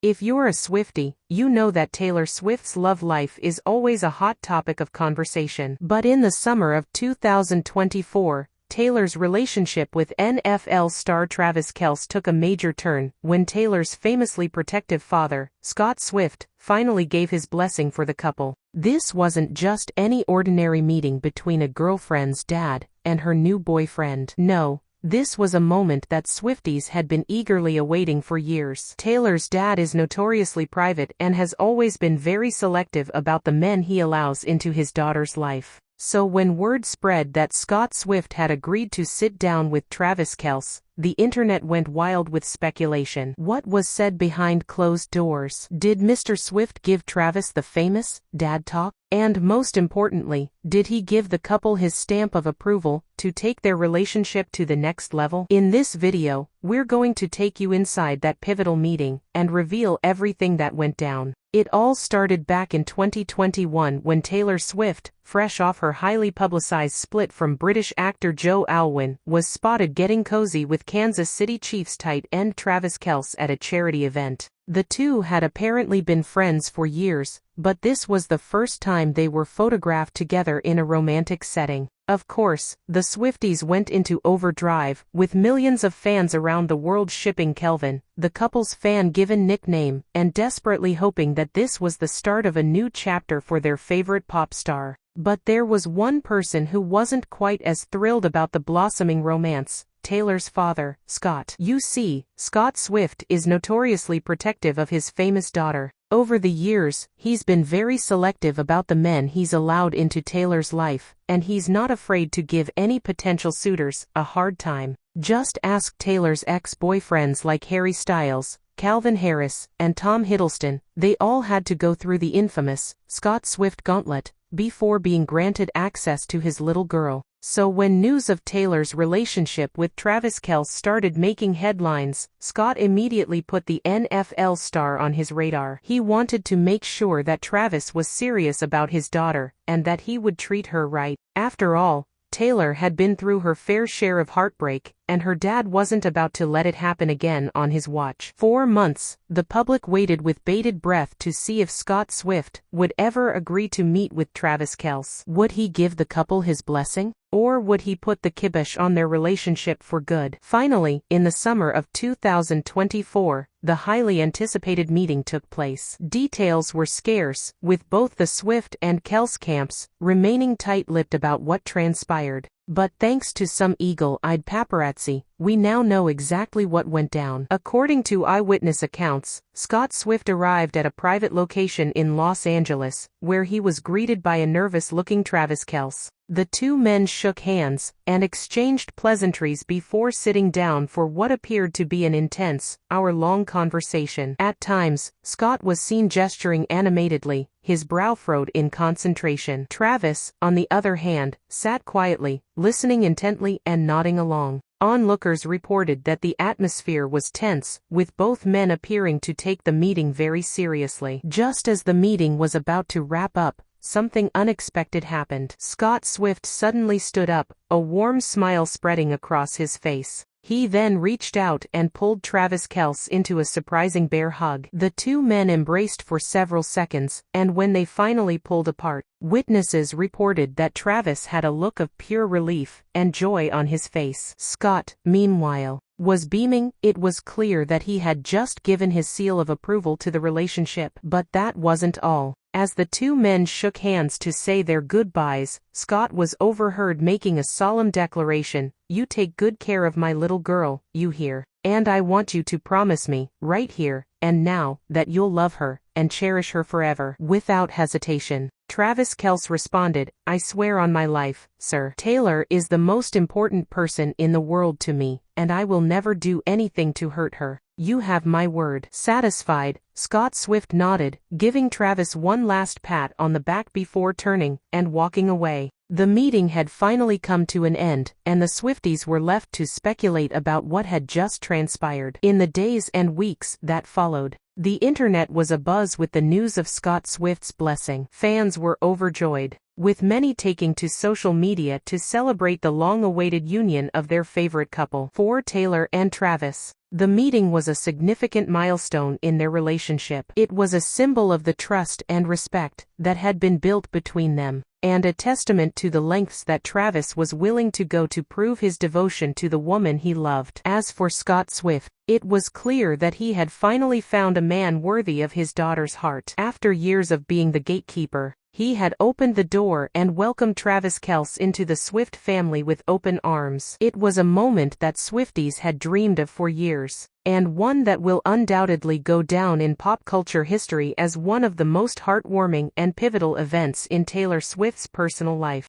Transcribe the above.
If you're a Swiftie, you know that Taylor Swift's love life is always a hot topic of conversation. But in the summer of 2024, Taylor's relationship with NFL star Travis Kelce took a major turn when Taylor's famously protective father, Scott Swift, finally gave his blessing for the couple. This wasn't just any ordinary meeting between a girlfriend's dad and her new boyfriend. No. This was a moment that Swifties had been eagerly awaiting for years. Taylor's dad is notoriously private and has always been very selective about the men he allows into his daughter's life. So when word spread that Scott Swift had agreed to sit down with Travis Kelce, the internet went wild with speculation. What was said behind closed doors? Did Mr. Swift give Travis the famous dad talk? And most importantly, did he give the couple his stamp of approval to take their relationship to the next level? In this video, we're going to take you inside that pivotal meeting and reveal everything that went down. It all started back in 2021 when Taylor Swift, fresh off her highly publicized split from British actor Joe Alwyn, was spotted getting cozy with Kansas City Chiefs tight end Travis Kelce at a charity event. The two had apparently been friends for years, but this was the first time they were photographed together in a romantic setting. Of course, the Swifties went into overdrive, with millions of fans around the world shipping Kelvin, the couple's fan-given nickname, and desperately hoping that this was the start of a new chapter for their favorite pop star. But there was one person who wasn't quite as thrilled about the blossoming romance: Taylor's father, Scott. You see, Scott Swift is notoriously protective of his famous daughter. Over the years, he's been very selective about the men he's allowed into Taylor's life, and he's not afraid to give any potential suitors a hard time. Just ask Taylor's ex-boyfriends like Harry Styles, Calvin Harris, and Tom Hiddleston. They all had to go through the infamous Scott Swift gauntlet before being granted access to his little girl. So when news of Taylor's relationship with Travis Kelce started making headlines, Scott immediately put the NFL star on his radar. He wanted to make sure that Travis was serious about his daughter, and that he would treat her right. After all, Taylor had been through her fair share of heartbreak, and her dad wasn't about to let it happen again on his watch. For months, the public waited with bated breath to see if Scott Swift would ever agree to meet with Travis Kelce. Would he give the couple his blessing? Or would he put the kibosh on their relationship for good? Finally, in the summer of 2024, the highly anticipated meeting took place. Details were scarce, with both the Swift and Kelce camps remaining tight-lipped about what transpired. But thanks to some eagle-eyed paparazzi, we now know exactly what went down. According to eyewitness accounts, Scott Swift arrived at a private location in Los Angeles, where he was greeted by a nervous-looking Travis Kelce. The two men shook hands and exchanged pleasantries before sitting down for what appeared to be an intense, hour-long conversation. At times, Scott was seen gesturing animatedly, his brow furrowed in concentration. Travis, on the other hand, sat quietly, listening intently and nodding along. Onlookers reported that the atmosphere was tense, with both men appearing to take the meeting very seriously. Just as the meeting was about to wrap up, something unexpected happened. Scott Swift suddenly stood up, a warm smile spreading across his face. He then reached out and pulled Travis Kelce into a surprising bear hug. The two men embraced for several seconds, and when they finally pulled apart, witnesses reported that Travis had a look of pure relief and joy on his face. Scott, meanwhile, was beaming. It was clear that he had just given his seal of approval to the relationship. But that wasn't all. As the two men shook hands to say their goodbyes, Scott was overheard making a solemn declaration: "You take good care of my little girl, you hear? And I want you to promise me, right here and now, that you'll love her and cherish her forever." Without hesitation, Travis Kelce responded, "I swear on my life, sir. Taylor is the most important person in the world to me, and I will never do anything to hurt her. You have my word." Satisfied, Scott Swift nodded, giving Travis one last pat on the back before turning and walking away. The meeting had finally come to an end, and the Swifties were left to speculate about what had just transpired. In the days and weeks that followed, the internet was abuzz with the news of Scott Swift's blessing. Fans were overjoyed, with many taking to social media to celebrate the long-awaited union of their favorite couple. For Taylor and Travis, The meeting was a significant milestone in their relationship. It was a symbol of the trust and respect that had been built between them, and a testament to the lengths that Travis was willing to go to prove his devotion to the woman he loved. As for Scott Swift, it was clear that he had finally found a man worthy of his daughter's heart. After years of being the gatekeeper, he had opened the door and welcomed Traviskelce into the Swift family with open arms. It was a moment that Swifties had dreamed of for years, and one that will undoubtedly go down in pop culture history as one of the most heartwarming and pivotal events in Taylor Swift's personal life.